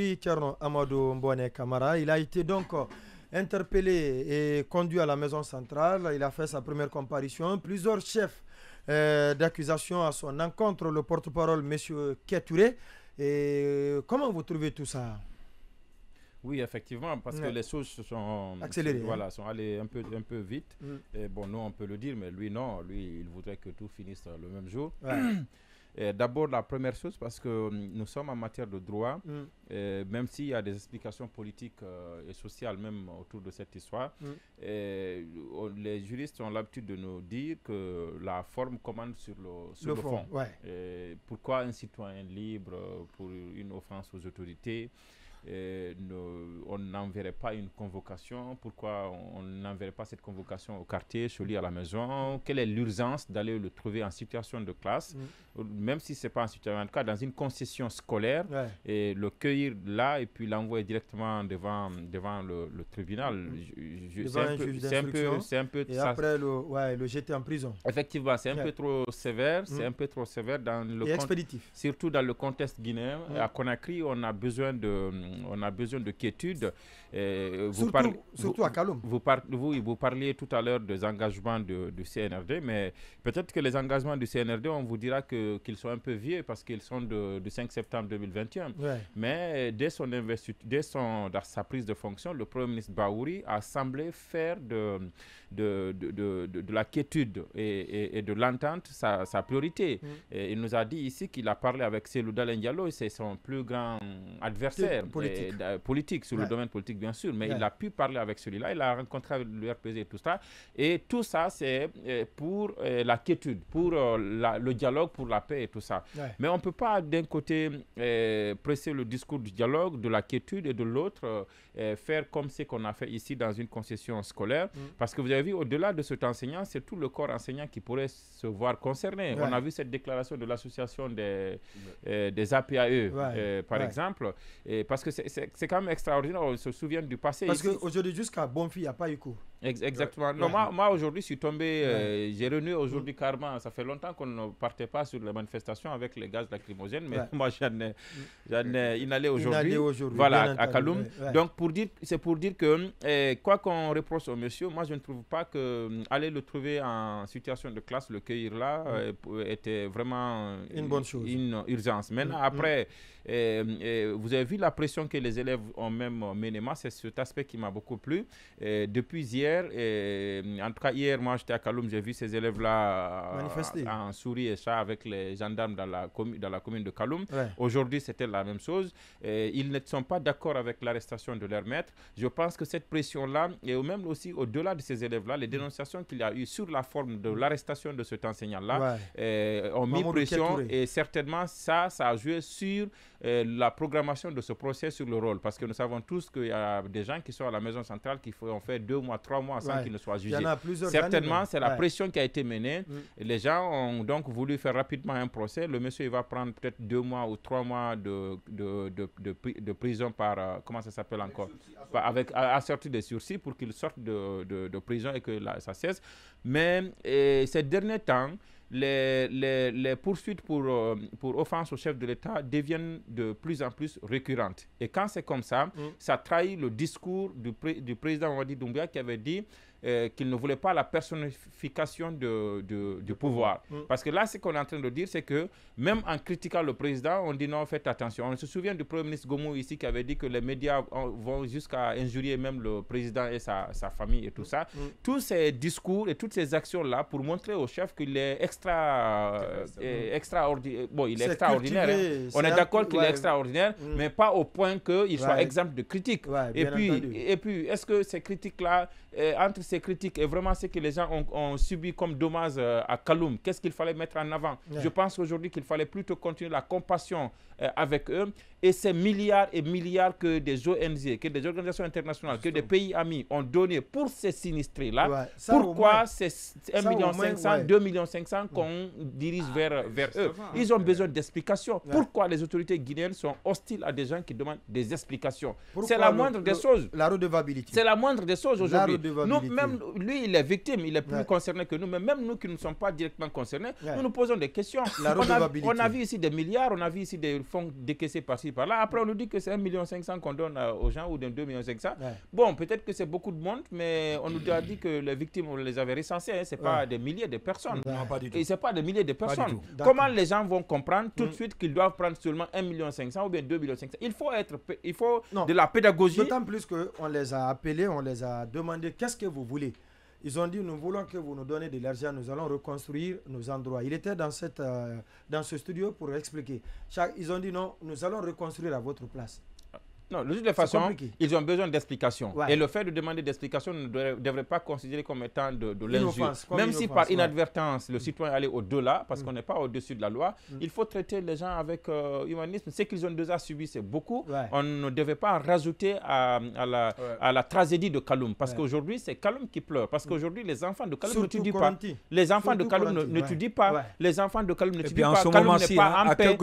Oui, Tcherno Amadou Mbouane Kamara, il a été donc interpellé et conduit à la maison centrale. Il a fait sa première comparution. Plusieurs chefs d'accusation à son encontre, le porte-parole, M. Kétouré. Et comment vous trouvez tout ça? Oui, effectivement, parce que les choses sont accélérées. Voilà, sont allées un peu vite. Et bon, nous, on peut le dire, mais lui, non. Lui, il voudrait que tout finisse le même jour. D'abord, la première chose, parce que nous sommes en matière de droit, même s'il y a des explications politiques et sociales même autour de cette histoire, les juristes ont l'habitude de nous dire que la forme commande sur le fond. Pourquoi un citoyen libre pour une offense aux autorités on n'enverrait pas une convocation? Pourquoi on n'enverrait pas cette convocation au quartier, chez lui à la maison? Quelle est l'urgence d'aller le trouver en situation de classe, même si ce n'est pas en situation, en tout cas dans une concession scolaire, et le cueillir là et puis l'envoyer directement devant le tribunal? C'est un peu et ça, après le jeter en prison. Effectivement, c'est un peu trop sévère, c'est un peu trop sévère dans le expéditif. Surtout dans le contexte guinéen. À Conakry, on a besoin de quiétude. Surtout à Kaloum. Vous parliez tout à l'heure des engagements du CNRD, mais peut-être que les engagements du CNRD, on vous dira qu'ils sont un peu vieux parce qu'ils sont du 5 septembre 2021. Mais dès sa prise de fonction, le Premier ministre Bahouri a semblé faire de la quiétude et de l'entente sa priorité. Et il nous a dit ici qu'il a parlé avec Cellou Dalein Diallo, c'est son plus grand adversaire politique sur le domaine politique, bien sûr, mais il a pu parler avec celui-là, il a rencontré le RPG et tout ça. Et tout ça, c'est pour la quiétude, pour le dialogue, pour la paix et tout ça. Mais on ne peut pas d'un côté presser le discours du dialogue, de la quiétude, et de l'autre faire comme ce qu'on a fait ici dans une concession scolaire. Parce que vous avez vu, au-delà de cet enseignant, c'est tout le corps enseignant qui pourrait se voir concerné. On a vu cette déclaration de l'association des APAE, par exemple, parce que c'est quand même extraordinaire. On se souvient du passé. Parce qu'aujourd'hui, jusqu'à Bonfi, il n'y a pas eu cours. Exactement. Non, moi aujourd'hui, je suis tombé, j'ai renoué aujourd'hui carrément. Ça fait longtemps qu'on ne partait pas sur les manifestations avec les gaz lacrymogènes, mais moi, j'en ai inhalé aujourd'hui. Voilà, à Kaloum. Donc, c'est pour dire que, quoi qu'on reproche au monsieur, moi, je ne trouve pas qu'aller le trouver en situation de classe, le cueillir là, était vraiment une bonne chose. Une urgence. Maintenant, après, vous avez vu la pression que les élèves ont même menée. Moi, c'est cet aspect qui m'a beaucoup plu. Depuis hier, en tout cas hier, moi j'étais à Kaloum, j'ai vu ces élèves-là manifester en souris et ça avec les gendarmes dans la commune de Kaloum. Aujourd'hui, c'était la même chose. Ils ne sont pas d'accord avec l'arrestation de leur maître. Je pense que cette pression-là, et même aussi au-delà de ces élèves-là, les dénonciations qu'il y a eu sur la forme de l'arrestation de cet enseignant-là ont mis pression, et certainement ça a joué sur la programmation de ce procès sur le rôle, parce que nous savons tous qu'il y a des gens qui sont à la maison centrale qui ont fait 2 mois, 3 mois sans qu'ils ne soient jugés. Certainement, c'est la pression qui a été menée. Les gens ont donc voulu faire rapidement un procès. Le monsieur, il va prendre peut-être 2 mois ou 3 mois de prison par, comment ça s'appelle encore, avec assorti des sursis pour qu'il sorte de prison et que ça cesse. Mais ces derniers temps, les poursuites pour offense au chef de l'État deviennent de plus en plus récurrentes. Et quand c'est comme ça, ça trahit le discours du président Mamadi Doumbouya qui avait dit qu'il ne voulait pas la personnification du pouvoir. Parce que là, ce qu'on est en train de dire, c'est que même en critiquant le président, on dit non, faites attention. On se souvient du Premier ministre Gomou ici qui avait dit que les médias vont jusqu'à injurier même le président et sa famille et tout ça. Tous ces discours et toutes ces actions-là pour montrer au chef qu'il est extraordinaire. Bon, il est extraordinaire. On est d'accord qu'il est extraordinaire, mais pas au point qu'il soit exempt de critiques. Et puis, est-ce que ces critiques-là, entre ces critiques et vraiment ce que les gens ont subi comme dommage à Kaloum, qu'est-ce qu'il fallait mettre en avant? Je pense aujourd'hui qu'il fallait plutôt continuer la compassion avec eux, et ces milliards et milliards que des ONG, que des organisations internationales, que des pays amis ont donné pour ces sinistrés-là. Pourquoi c'est 1,5 million, 2,5 millions qu'on dirige vers eux? Ils ont besoin d'explications. Pourquoi les autorités guinéennes sont hostiles à des gens qui demandent des explications? C'est la moindre des choses. La redevabilité. C'est la moindre des choses aujourd'hui. Même lui, il est victime, il est plus concerné que nous, mais même nous qui ne sommes pas directement concernés, nous nous posons des questions. On a vu ici des milliards, on a vu ici des fonds décaissés par-ci, par-ci par-là. Après, on nous dit que c'est 1,5 million qu'on donne aux gens ou d'un 2,5 millions. Ouais. Bon, peut-être que c'est beaucoup de monde, mais on nous a dit que les victimes, on les avait recensées. Hein, ce n'est pas des milliers de personnes. Non, pas du tout. Et ce n'est pas des milliers de personnes. Comment les gens vont comprendre tout de suite qu'ils doivent prendre seulement 1,5 million ou bien 2,5 millions? Il faut de la pédagogie. D'autant plus qu'on les a appelés, on les a demandé qu'est-ce que vous voulez. Ils ont dit, nous voulons que vous nous donnez de l'argent, nous allons reconstruire nos endroits. Il était dans ce studio pour expliquer. Ils ont dit, non, nous allons reconstruire à votre place. Non, de toute façon, ils ont besoin d'explications. Ouais. Et le fait de demander d'explications ne devrait pas considérer comme étant de l'injure. Même si par inadvertance, le citoyen allait au-delà, parce qu'on n'est pas au-dessus de la loi, il faut traiter les gens avec humanisme. Ce qu'ils ont déjà subi, c'est beaucoup. Ouais. On ne devait pas en rajouter à la tragédie de Kaloum. Parce qu'aujourd'hui, c'est Kaloum qui pleure. Parce qu'aujourd'hui, les enfants de Kaloum n'étudient pas. Les enfants de Kaloum n'étudient pas. Les enfants de Kaloum n'étudient pas. Kaloum n'est pas en paix.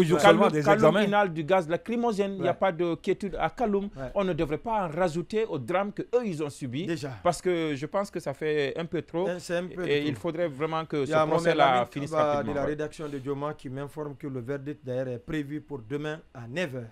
Kaloum inhale du gaz lacrymogène. Il n'y a pas de quiétude à Kaloum. On ne devrait pas en rajouter au drame qu'eux, ils ont subi. Déjà. Parce que je pense que ça fait un peu trop. Et il faudrait vraiment que ce procès-là finisse rapidement. De la rédaction de Dioma qui m'informe que le verdict d'ailleurs est prévu pour demain à 9h.